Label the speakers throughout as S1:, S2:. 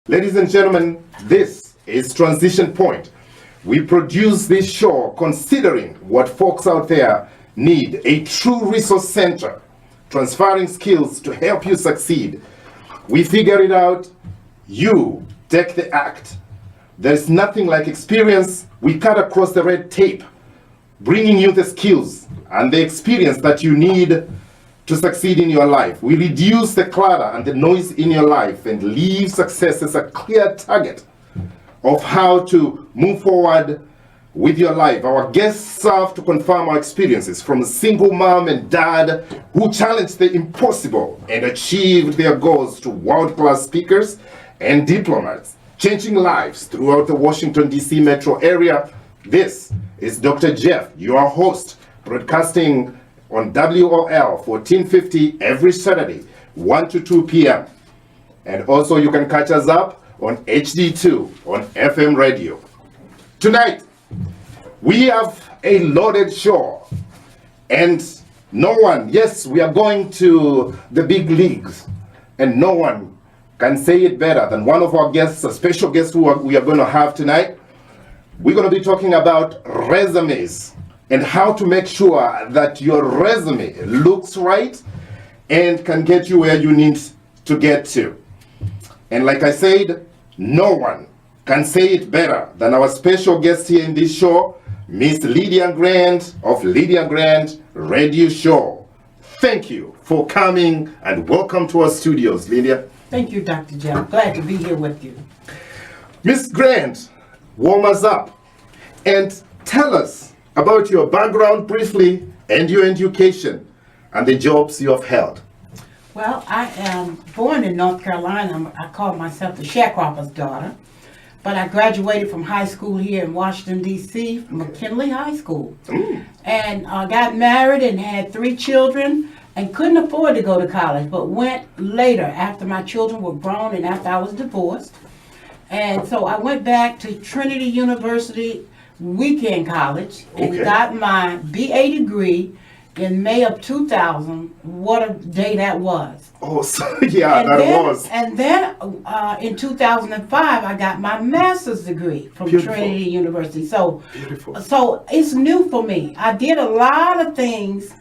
S1: Ladies and gentlemen, this is Transition Point. We produce this show considering what folks out there need, a true resource center, transferring skills to help you succeed. We figure it out, you take the act. There's nothing like experience. We cut across the red tape, bringing you the skills and the experience that you need to succeed in your life. We reduce the clutter and the noise in your life and leave success as a clear target of how to move forward with your life. Our guests serve to confirm our experiences from a single mom and dad who challenged the impossible and achieved their goals to world-class speakers and diplomats, changing lives throughout the Washington, D.C. metro area. This is Dr. Jeff, your host, broadcasting on WOL 1450 every Saturday, 1 to 2 p.m. And also you can catch us up on HD2 on FM radio. Tonight, we have a loaded show. And no one, yes, we are going to the big leagues. And no one can say it better than one of our guests, a special guest we are going to have tonight. We're going to be talking about resumes and how to make sure that your resume looks right and can get you where you need to get to. And like I said, no one can say it better than our special guest here in this show, Miss Lydia Grant of Lydia Grant Radio Show. Thank you for coming and welcome to our studios, Lydia.
S2: Thank you, Dr. Jeff. Glad to be here with you.
S1: Miss Grant, warm us up and tell us about your background briefly and your education and the jobs you have held.
S2: Well, I am born in North Carolina. I call myself the sharecropper's daughter. But I graduated from high school here in Washington, D.C., McKinley High School. And I got married and had 3 children and couldn't afford to go to college, but went later after my children were grown and after I was divorced. And so I went back to Trinity University Weekend College and got my BA degree in May of 2000. What a day that was.
S1: Oh, so, yeah, that was.
S2: And then in 2005, I got my master's degree from Trinity University. So, so it's new for me. I did a lot of things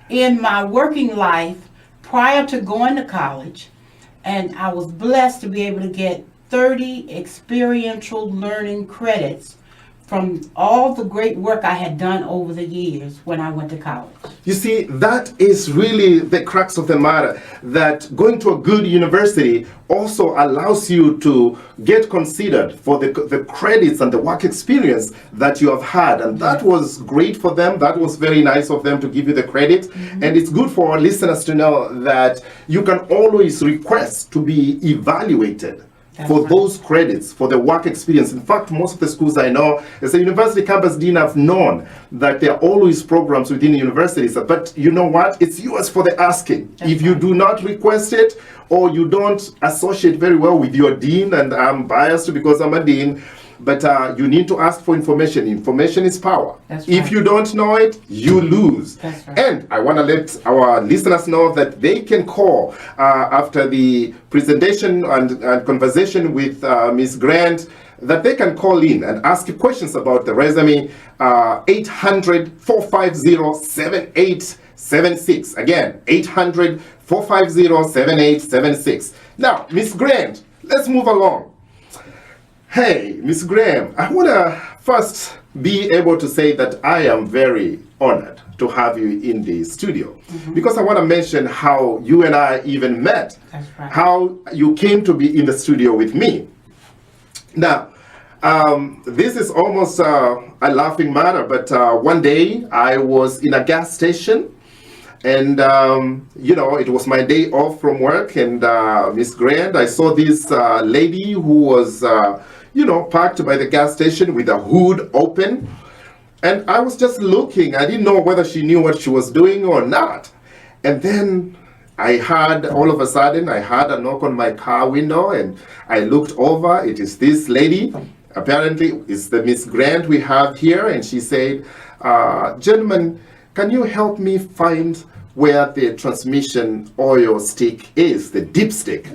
S2: in my working life prior to going to college, and I was blessed to be able to get 30 experiential learning credits from all the great work I had done over the years when I went to college.
S1: You see, that is really the crux of the matter, that going to a good university also allows you to get considered for the credits and the work experience that you have had. And that was great for them. That was very nice of them to give you the credit. And it's good for our listeners to know that you can always request to be evaluated for those credits, for the work experience. In fact, most of the schools I know, as a university campus dean, have known that there are always programs within universities. But you know what? It's yours for the asking. If you do not request it, or you don't associate very well with your dean, and I'm biased because I'm a dean, but you need to ask for information. Information is power. If you don't know it, you lose. And I want to let our listeners know that they can call after the presentation and conversation with Ms. Grant, that they can call in and ask you questions about the resume, 800-450-7876. Again, 800-450-7876. Now, Ms. Grant, let's move along. Hey, Ms. Graham, I want to first be able to say that I am very honored to have you in the studio, because I want to mention how you and I even met, how you came to be in the studio with me. Now, this is almost a laughing matter, but one day I was in a gas station, and you know, it was my day off from work, and Miss Grant, I saw this lady who was you know, parked by the gas station with the hood open. And I was just looking. I didn't know whether she knew what she was doing or not. And then I heard, all of a sudden, I heard a knock on my car window, and I looked over. It is this lady. Apparently, it's the Miss Grant we have here. And she said, gentlemen, can you help me find where the transmission oil stick is, the dipstick?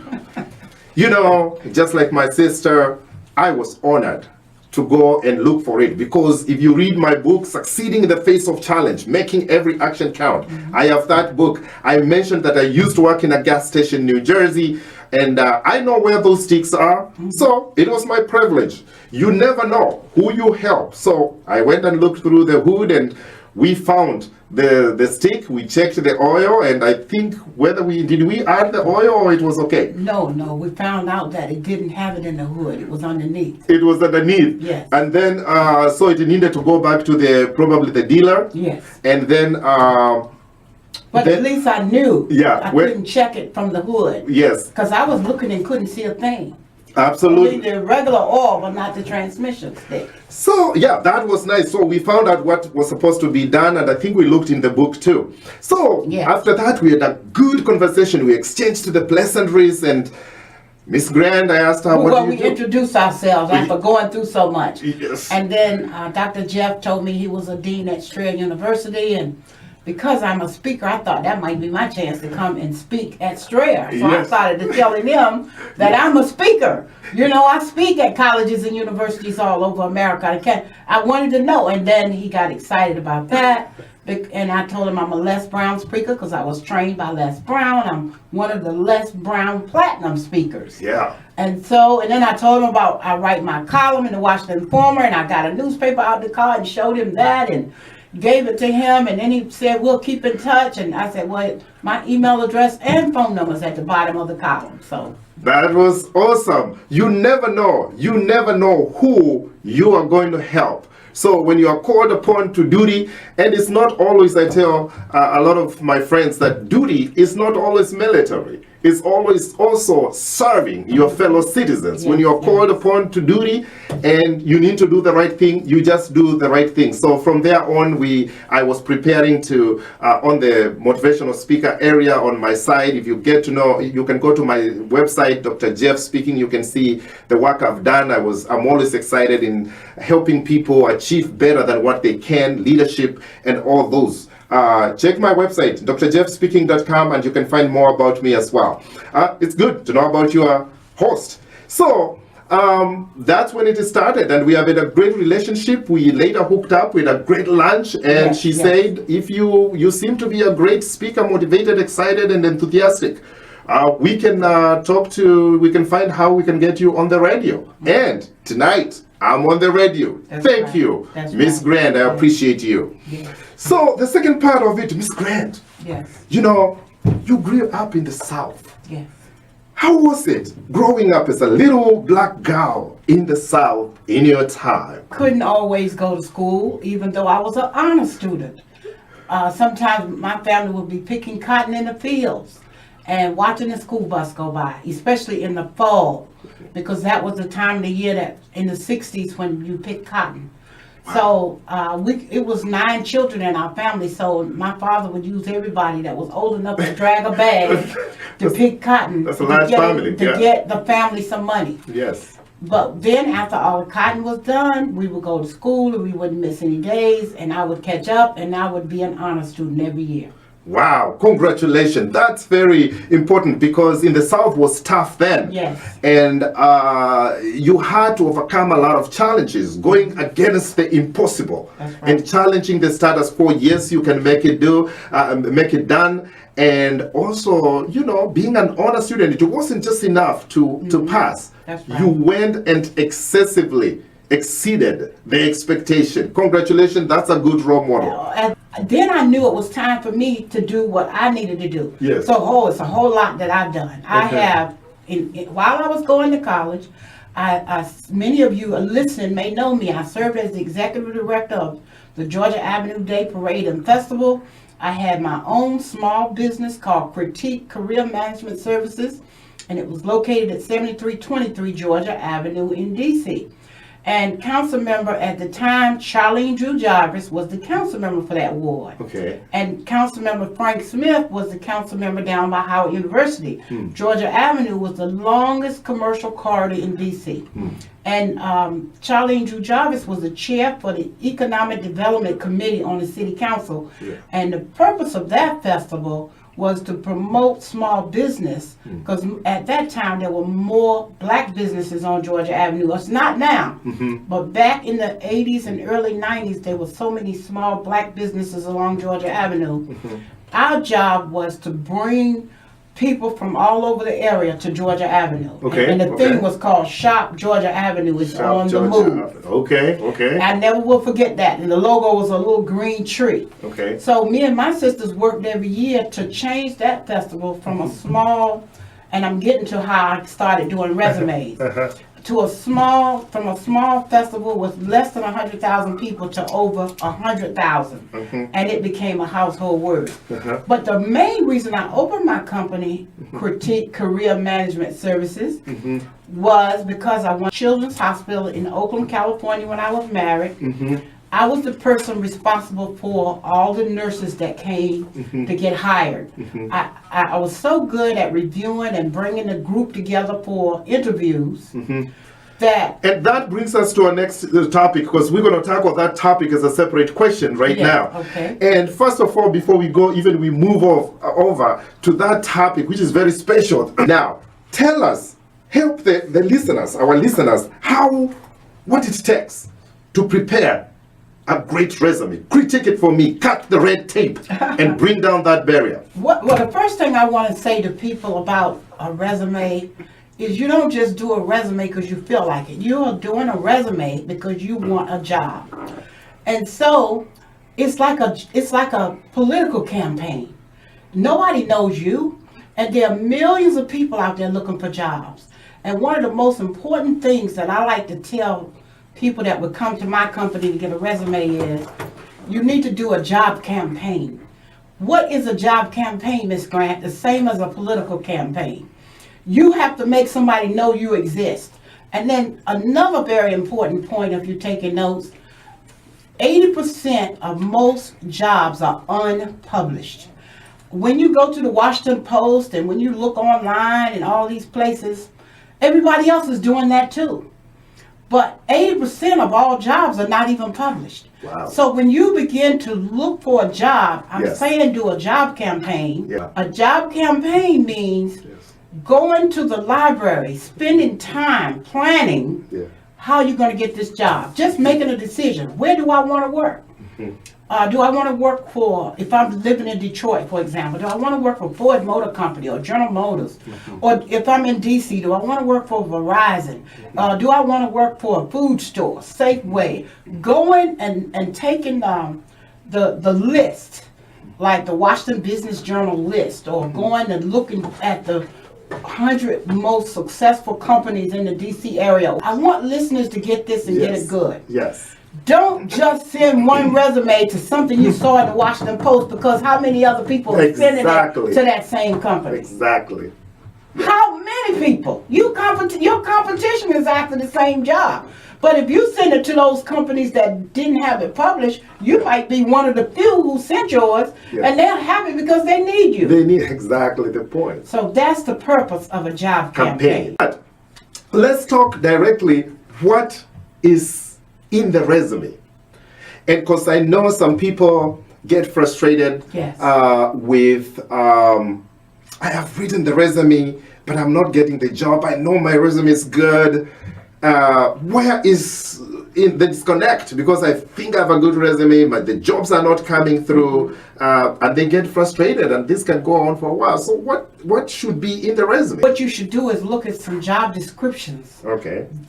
S1: You know, just like my sister, I was honored to go and look for it, because if you read my book, Succeeding in the Face of Challenge, Making Every Action Count, I have that book. I mentioned that I used to work in a gas station in New Jersey, and I know where those sticks are, so it was my privilege. You never know who you help. So I went and looked through the hood, and we found the stick. We checked the oil, and I think whether did we add the oil or it was okay.
S2: No, we found out that it didn't have it in the hood. It was underneath.
S1: It was underneath.
S2: Yes.
S1: And then so it needed to go back to probably the dealer.
S2: Yes.
S1: And then
S2: But at least I knew.
S1: Yeah,
S2: I couldn't check it from the hood.
S1: Yes.
S2: Because I was looking and couldn't see a thing.
S1: Absolutely.
S2: Only the regular oil, but not the transmission stick.
S1: So yeah, that was nice. So we found out what was supposed to be done, and I think we looked in the book too. So after that, we had a good conversation. We exchanged the pleasantries, and Miss Grand, I asked her, what do you do?
S2: We introduced ourselves after going through so much.
S1: Yes.
S2: And then Dr. Jeff told me he was a dean at Strayer University, and because I'm a speaker, I thought that might be my chance to come and speak at Strayer. So I started to telling him that I'm a speaker. You know, I speak at colleges and universities all over America. I wanted to know, and then he got excited about that. And I told him I'm a Les Brown speaker because I was trained by Les Brown. I'm one of the Les Brown Platinum speakers.
S1: Yeah.
S2: And then I told him about, I write my column in the Washington Informer, and I got a newspaper out the car and showed him that and gave it to him. And then he said, we'll keep in touch. And I said, well, my email address and phone number is at the bottom of the column. So
S1: that was awesome. You never know. You never know who you are going to help. So when you are called upon to duty, and it's not always, I tell a lot of my friends that duty is not always military. It's always also serving your fellow citizens. When you are called upon to duty and you need to do the right thing, you just do the right thing. So from there on, I was preparing to, on the motivational speaker area on my side. If you get to know, you can go to my website, Dr. Jeff Speaking. You can see the work I've done. I'm always excited in helping people achieve better than what they can, leadership and all those. Check my website, drjeffspeaking.com, and you can find more about me as well. It's good to know about your host. So that's when it started, and we have had a great relationship. We later hooked up with a great lunch, and she said, if you seem to be a great speaker, motivated, excited, and enthusiastic, we can we can find how we can get you on the radio. And tonight, I'm on the radio. Thank you, Miss Grand. I appreciate you.
S2: Yes.
S1: So the second part of it, Miss Grant.
S2: Yes.
S1: You know, you grew up in the South.
S2: Yes.
S1: How was it growing up as a little black girl in the South in your time?
S2: Couldn't always go to school, even though I was an honor student. Sometimes my family would be picking cotton in the fields and watching the school bus go by, especially in the fall, because that was the time of the year that in the 60s when you pick cotton. So it was 9 children in our family, so my father would use everybody that was old enough to drag a bag to pick cotton.
S1: That's a large family.
S2: To get the family some money.
S1: Yes.
S2: But then after all the cotton was done, we would go to school and we wouldn't miss any days, and I would catch up and I would be an honor student every year.
S1: Wow, congratulations. That's very important because in the South was tough then.
S2: Yes.
S1: And you had to overcome a lot of challenges, going against the impossible.
S2: That's right.
S1: And challenging the status quo. Yes, you can make it done. And also, you know, being an honor student, it wasn't just enough to pass.
S2: That's right.
S1: You went and excessively exceeded the expectation. Congratulations, that's a good role model.
S2: And then I knew it was time for me to do what I needed to do.
S1: Yes.
S2: So it's a whole lot that I've done. I have, while I was going to college, many of you listening may know me. I served as the executive director of the Georgia Avenue Day Parade and Festival. I had my own small business called Critique Career Management Services, and it was located at 7323 Georgia Avenue in D.C. And council member at the time, Charlene Drew Jarvis, was the council member for that ward.
S1: Okay.
S2: And council member Frank Smith was the council member down by Howard University. Georgia Avenue was the longest commercial corridor in D.C. And Charlene Drew Jarvis was the chair for the Economic Development Committee on the City Council. Yeah. And the purpose of that festival was to promote small business, because at that time there were more black businesses on Georgia Avenue. It's not now, but back in the 80s and early 90s, there were so many small black businesses along Georgia Avenue. Our job was to bring people from all over the area to Georgia Avenue.
S1: Okay,
S2: and the thing was called Shop Georgia Avenue. It's
S1: Shop
S2: on
S1: Georgia
S2: the move.
S1: Avenue. Okay.
S2: I never will forget that. And the logo was a little green tree.
S1: Okay.
S2: So me and my sisters worked every year to change that festival from a small, and I'm getting to how I started doing resumes, to a small festival with less than 100,000 people to over 100,000. And it became a household word. But the main reason I opened my company, Critique Career Management Services, was because I went to Children's Hospital in Oakland, California when I was married. I was the person responsible for all the nurses that came to get hired. I was so good at reviewing and bringing the group together for interviews that...
S1: And that brings us to our next topic, because we're going to tackle that topic as a separate question right now.
S2: Okay.
S1: And first of all, before we go, we move over to that topic, which is very special. Now, tell us, help the listeners, our listeners, what it takes to prepare a great resume. Critique it for me, cut the red tape, and bring down that barrier.
S2: Well, the first thing I want to say to people about a resume is you don't just do a resume because you feel like it. You're doing a resume because you want a job. And so it's like a political campaign. Nobody knows you, and there are millions of people out there looking for jobs. And one of the most important things that I like to tell people that would come to my company to get a resume is you need to do a job campaign. What is a job campaign, Ms. Grant? The same as a political campaign. You have to make somebody know you exist. And then another very important point, if you're taking notes, 80% of most jobs are unpublished. When you go to the Washington Post and when you look online and all these places, everybody else is doing that too. But 80% of all jobs are not even published.
S1: Wow.
S2: So when you begin to look for a job, I'm saying do a job campaign.
S1: Yeah.
S2: A job campaign means going to the library, spending time planning how you're going to get this job. Just making a decision. Where do I want to work? Do I want to work for, if I'm living in Detroit, for example, do I want to work for Ford Motor Company or General Motors? Or if I'm in DC, do I want to work for Verizon? Do I want to work for a food store, Safeway? Going and taking the list, like the Washington Business Journal list, or going and looking at the 100 most successful companies in the DC area. I want listeners to get this and get it good.
S1: Yes.
S2: Don't just send one resume to something you saw in the Washington Post, because how many other people are sending it to that same company?
S1: Exactly.
S2: How many people? Your competition is after the same job. But if you send it to those companies that didn't have it published, you might be one of the few who sent yours, and they're happy because they need you.
S1: They need exactly the point.
S2: So that's the purpose of a job campaign.
S1: But let's talk directly what is in the resume. And because I know some people get frustrated with, I have written the resume, but I'm not getting the job. I know my resume is good. Where is in the disconnect? Because I think I have a good resume, but the jobs are not coming through, and they get frustrated, and this can go on for a while. So what should be in the resume?
S2: What you should do is look at some job descriptions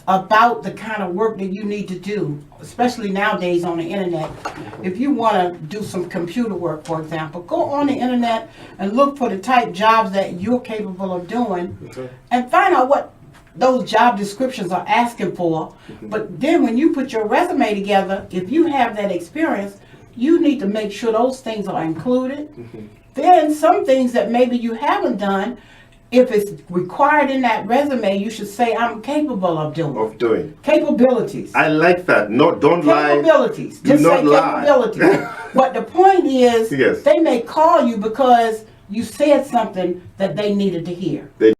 S2: about the kind of work that you need to do, especially nowadays on the internet. If you want to do some computer work, for example, go on the internet and look for the type jobs that you're capable of doing, and find out what those job descriptions are asking for. But then when you put your resume together, if you have that experience, you need to make sure those things are included. Then some things that maybe you haven't done, if it's required in that resume, you should say, I'm capable of doing. Capabilities.
S1: I like that. No, don't lie.
S2: Capabilities.
S1: Do
S2: Just
S1: not
S2: say
S1: lie.
S2: capabilities. But the point is,
S1: Yes.
S2: they may call you because you said something that they needed to hear.
S1: They